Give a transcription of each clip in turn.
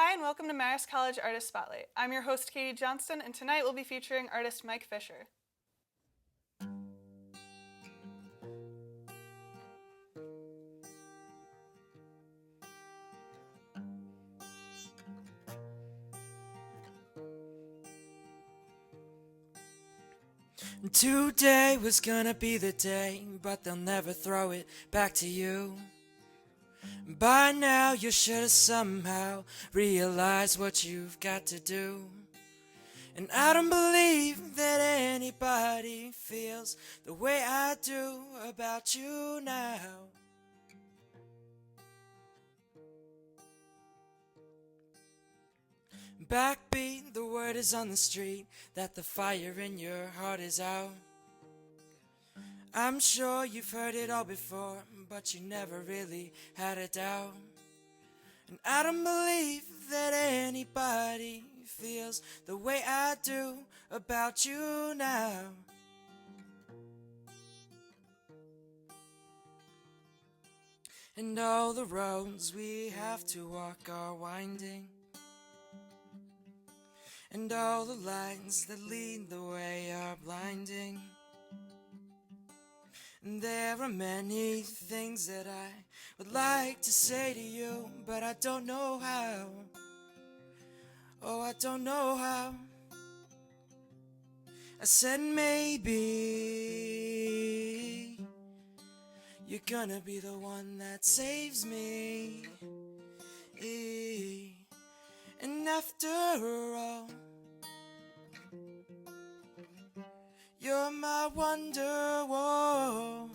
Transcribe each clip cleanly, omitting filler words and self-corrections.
Hi and welcome to Marist College Artist Spotlight. I'm your host Katie Johnston and tonight we'll be featuring artist Mike Fisher. Today was gonna be the day, but they'll never throw it back to you. By now you should have somehow realized what you've got to do. And I don't believe that anybody feels the way I do about you now. Backbeat, the word is on the street that the fire in your heart is out. I'm sure you've heard it all before, but you never really had a doubt. And I don't believe that anybody feels the way I do about you now. And all the roads we have to walk are winding, and all the lights that lead the way are blinding. And there are many things that I would like to say to you, but I don't know how. Oh, I don't know how. I said maybe you're gonna be the one that saves me. And after all, you're my Wonderwall.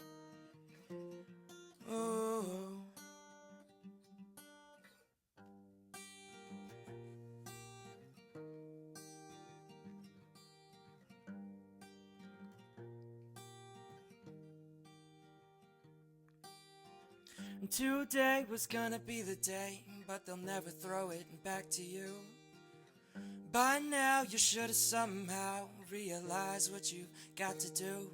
Oh. Today was gonna be the day, but they'll never throw it back to you. By now you should have somehow realized what you've got to do.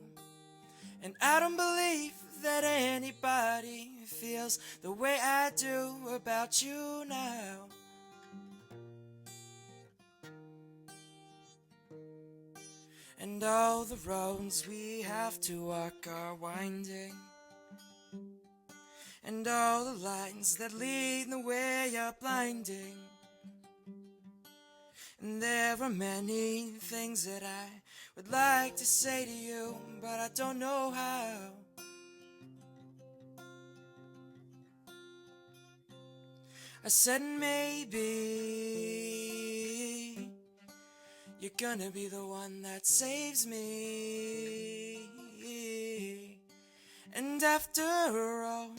And I don't believe that anybody feels the way I do about you now. And all the roads we have to walk are winding, and all the lines that lead the way are blinding. And there are many things that I would like to say to you, but I don't know how. I said maybe you're gonna be the one that saves me. And after all,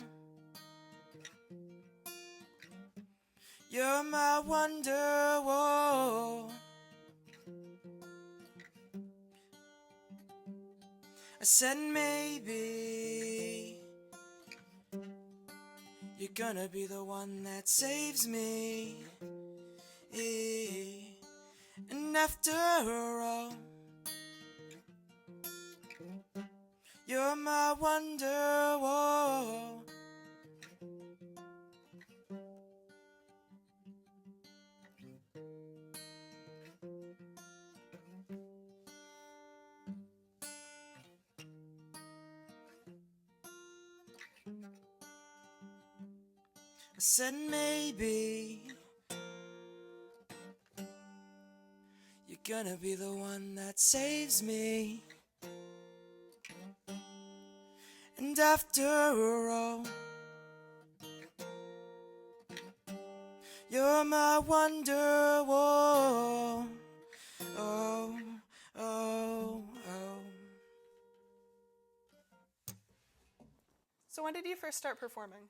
you're my Wonderwall. I said maybe you're gonna be the one that saves me. And after all, you're my Wonderwall. I said maybe you're gonna be the one that saves me. And after all, you're my Wonderwall. Oh, oh, oh. So when did you first start performing?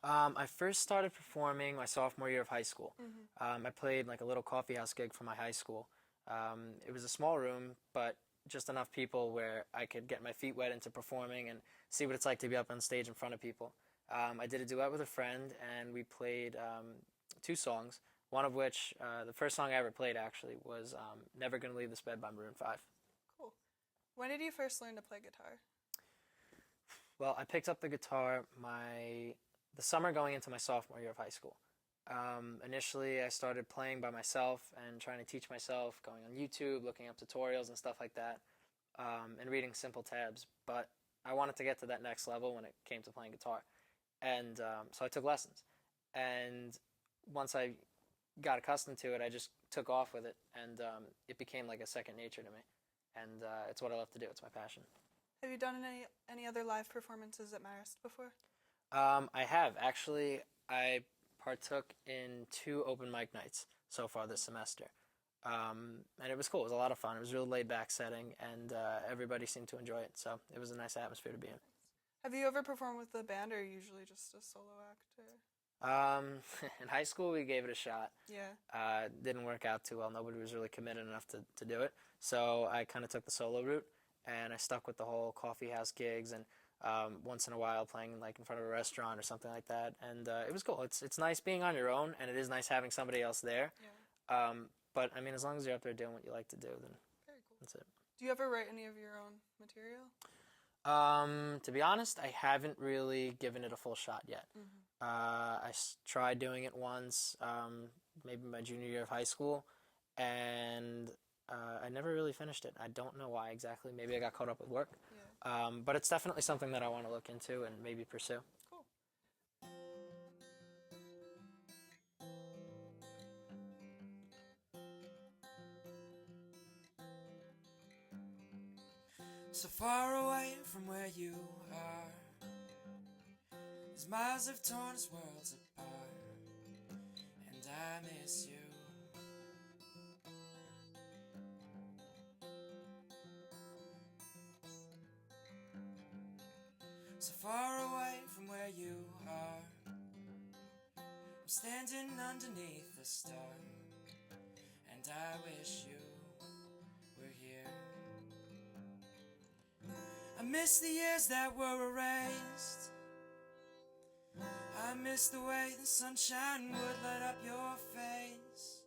I first started performing my sophomore year of high school. I played like a little coffee house gig for my high school. It was a small room, but just enough people where I could get my feet wet into performing and see what it's like to be up on stage in front of people. I did a duet with a friend, and we played two songs, one of which, the first song I ever played actually, was Never Gonna Leave This Bed by Maroon 5. Cool. When did you first learn to play guitar? Well, I picked up the guitar the summer going into my sophomore year of high school. Initially, I started playing by myself and trying to teach myself, going on YouTube, looking up tutorials and stuff like that, and reading simple tabs. But I wanted to get to that next level when it came to playing guitar. And so I took lessons. And once I got accustomed to it, I just took off with it, and it became like a second nature to me. And it's what I love to do. It's my passion. Have you done any other live performances at Marist before? I have. Actually, I partook in 2 open mic nights so far this semester. And it was cool. It was a lot of fun. It was a real laid-back setting, and everybody seemed to enjoy it. So it was a nice atmosphere to be in. Have you ever performed with a band, or usually just a solo act? In high school, we gave it a shot. Yeah. Didn't work out too well. Nobody was really committed enough to do it. So I kind of took the solo route, and I stuck with the whole coffee house gigs and once in a while playing like in front of a restaurant or something like that. And it was cool. It's nice being on your own, and it is nice having somebody else there. Yeah. But I mean, as long as you're up there doing what you like to do, then Very cool. that's it. Do you ever write any of your own material? To be honest, I haven't really given it a full shot yet. Mm-hmm. I tried doing it once, maybe my junior year of high school, and I never really finished it. I don't know why exactly. Maybe I got caught up with work. Yeah. But it's definitely something that I want to look into and maybe pursue. Cool. So far away from where you are, as miles have torn us worlds apart, and I miss you. So far away from where you are, I'm standing underneath the star, and I wish you were here. I miss the years that were erased. I miss the way the sunshine would light up your face.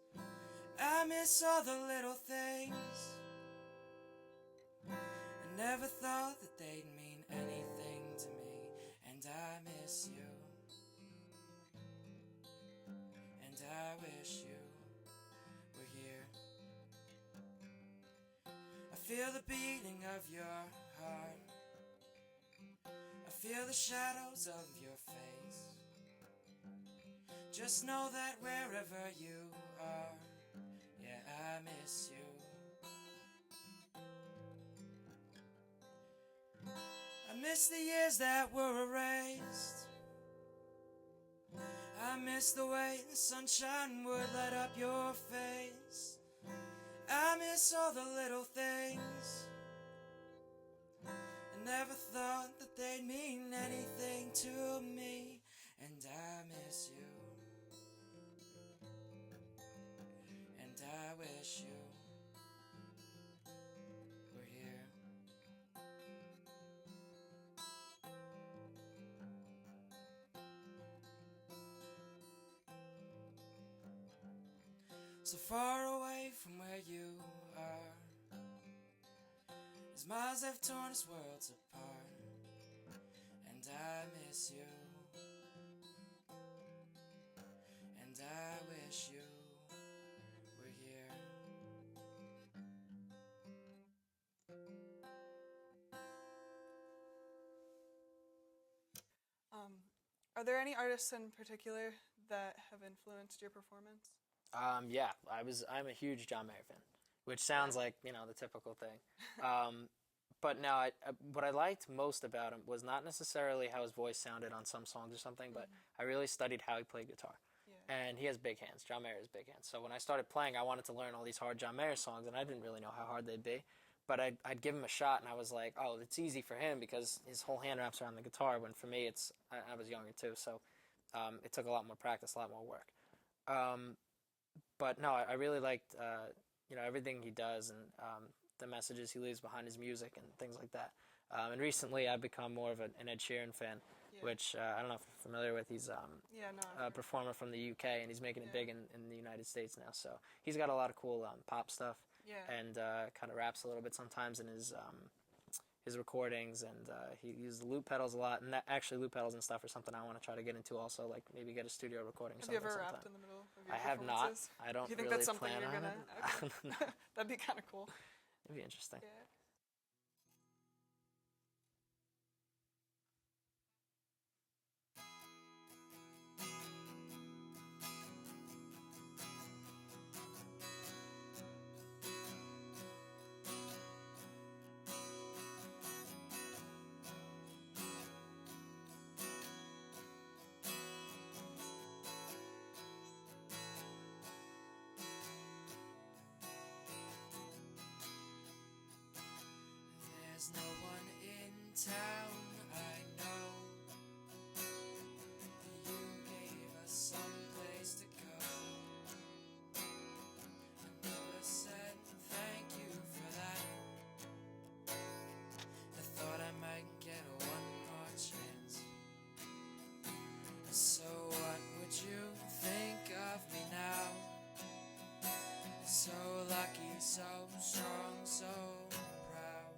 I miss all the little things I never thought that they'd mean anything to me. And I miss you, and I wish you were here. I feel the beating of your heart, I feel the shadows of your face. Just know that wherever you are, yeah, I miss you. I miss the years that were erased. I miss the way the sunshine would light up your face. I miss all the little things I never thought that they'd mean anything to me. And I miss you, and I wish you were here. So far away from where you are, as miles have torn us worlds apart, and I miss you, and I wish you were here. Are there any artists in particular that have influenced your performance? Yeah, I'm a huge John Mayer fan, which sounds like, you know, the typical thing. But no, what I liked most about him was not necessarily how his voice sounded on some songs or something, but I really studied how he played guitar. Yeah. And he has big hands. John Mayer has big hands. So when I started playing, I wanted to learn all these hard John Mayer songs, and I didn't really know how hard they'd be. But I'd give him a shot, and I was like, oh, it's easy for him because his whole hand wraps around the guitar, when for me, I was younger too, so it took a lot more practice, a lot more work. But no, I really liked, you know, everything he does, and the messages he leaves behind his music and things like that. And recently, I've become more of an Ed Sheeran fan, which I don't know if you're familiar with. He's a performer from the UK, and he's making it big in the United States now. So he's got a lot of cool pop stuff, and kind of raps a little bit sometimes in his recordings, and he used the loop pedals a lot. And that actually loop pedals and stuff are something I want to try to get into also, like maybe get a studio recording. Have you ever sometime. rapped in the middle of your I have not. performances? I don't. Do you think really that's something plan you're on gonna? it. Okay. No. That'd be kind of cool. It'd be interesting. Yeah. There's no one in town I know. You gave us some place to go. I never said thank you for that. I thought I might get one more chance. So what would you think of me now? So lucky, so strong, so proud.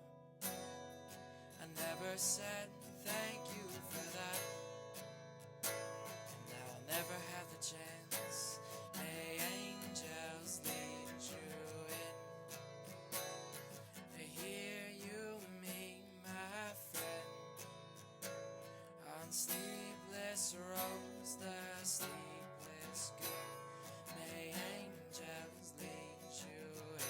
I never said thank you for that. And now I'll never have the chance. May angels lead you in. Here you meet my friend. On sleepless roads, the sleepless go. May angels lead you in.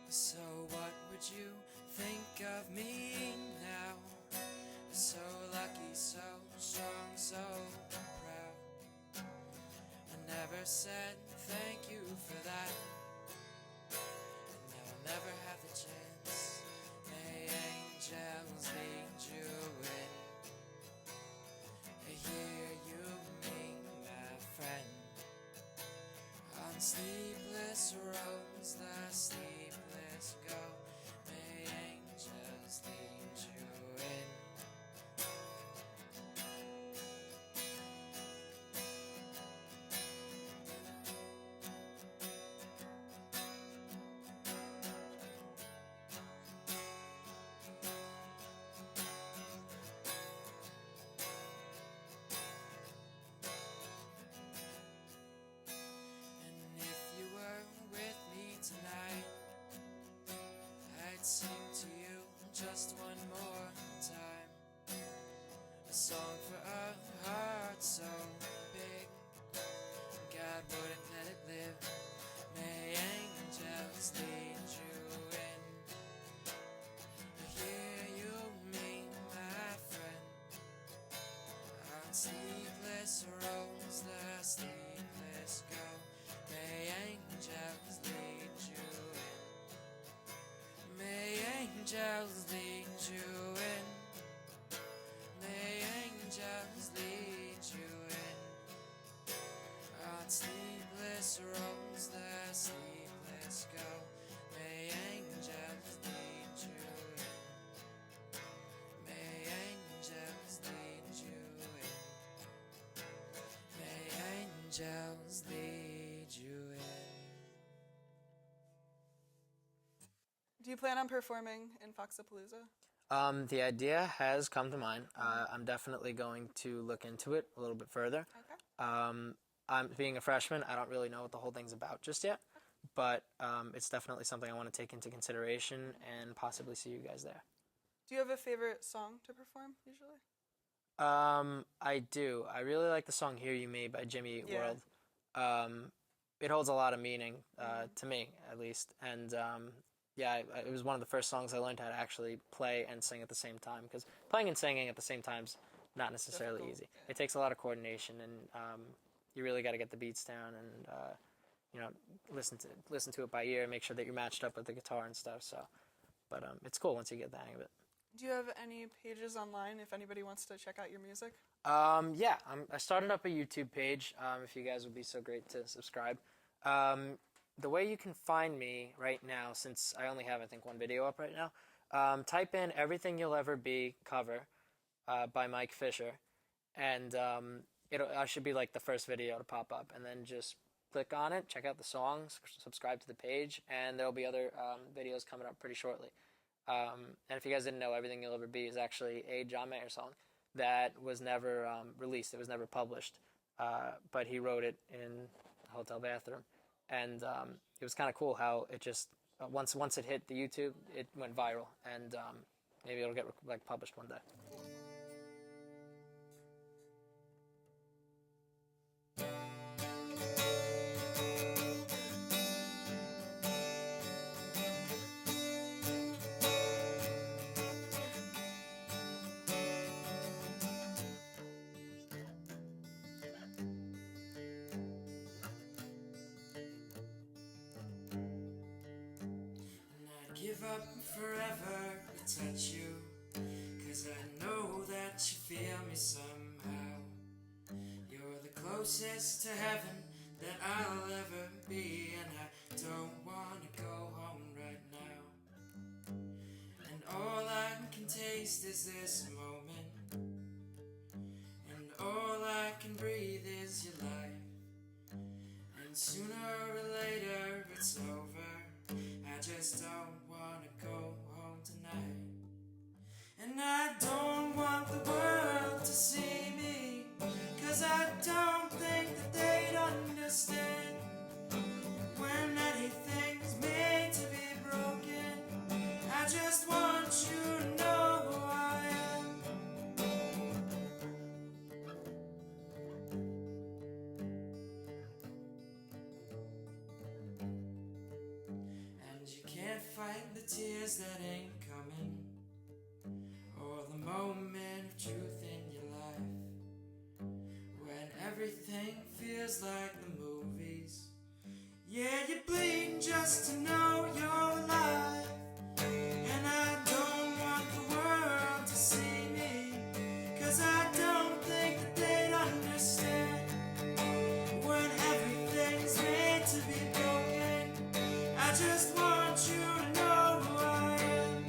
So what would you think of me now? So lucky, so strong, so proud. I never said thank you for that. And now I'll never have the chance. May angels lead you in. Here you meet my friend. On sleepless roads, the sleepless go. May angels lead you in. And if you were with me tonight, I'd sing to you just one more time. A song for a heart so big, God wouldn't let it live. May angels lead you in. Here you meet my friend. On sleepless roads, the sleepless go. May angels lead you in. May angels lead you in. May angels lead you in. On sleepless roads, the sleepless go. May angels lead you in. May angels lead you in. May angels lead you in. Do you plan on performing in FoxApalooza? The idea has come to mind. I'm definitely going to look into it a little bit further. Okay. I'm being a freshman. I don't really know what the whole thing's about just yet, but it's definitely something I want to take into consideration and possibly see you guys there. Do you have a favorite song to perform usually? I do. I really like the song "Hear You Me" by Jimmy Eat Yeah. World. It holds a lot of meaning to me, at least, and yeah, it was one of the first songs I learned how to actually play and sing at the same time, because playing and singing at the same time is not necessarily Difficult, easy. yeah. It takes a lot of coordination, and you really got to get the beats down and listen to it by ear and make sure that you're matched up with the guitar and stuff. So, but it's cool once you get the hang of it. Do you have any pages online if anybody wants to check out your music? Yeah, I started up a YouTube page, if you guys would be so great to subscribe. The way you can find me right now, since I only have, I think, one video up right now, type in Everything You'll Ever Be cover by Mike Fisher, and I should be like the first video to pop up, and then just click on it, check out the songs, subscribe to the page, and there'll be other videos coming up pretty shortly. And if you guys didn't know, Everything You'll Ever Be is actually a John Mayer song that was never released. It was never published, but he wrote it in a hotel bathroom, and it was kind of cool how it just once it hit the YouTube, it went viral, and maybe it'll get like published one day. Give up forever to touch you, 'cause I know that you feel me somehow. You're the closest to heaven that I'll ever be, and I don't wanna go home right now. And all I can taste is this moment, and all I can breathe is your life. And sooner or later it's over, I just don't wanna go home tonight. And I don't want the world to see me, 'cause I don't think that they'd understand when anything's made to be broken. I just want you to know who I am. And you can't fight the tears that ain't coming, or the moment of truth in your life, when everything feels like the movies. Yeah, you're bleeding just to know you're alive. And I don't want the world to see me, 'cause I don't think that they'd understand when everything's made to be broken. I just want you to know who I am.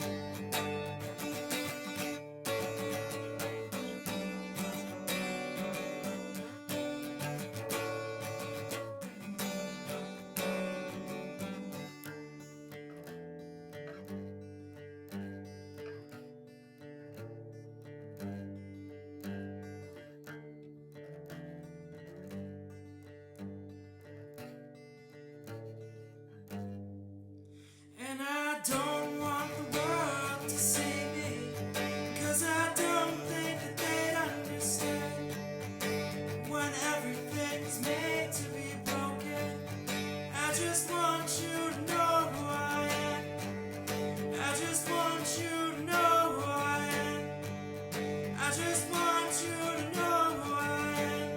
And I don't want the world to see me, 'cause I don't think that they'd understand when everything's made to be broken. I just want you to know who I am. I just want you to know who I am. I just want you to know who I am.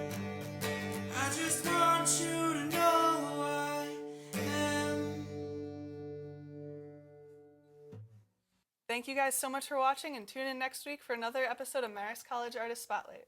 I just want you to know who I am. Thank you guys so much for watching, and tune in next week for another episode of Marist College Artist Spotlight.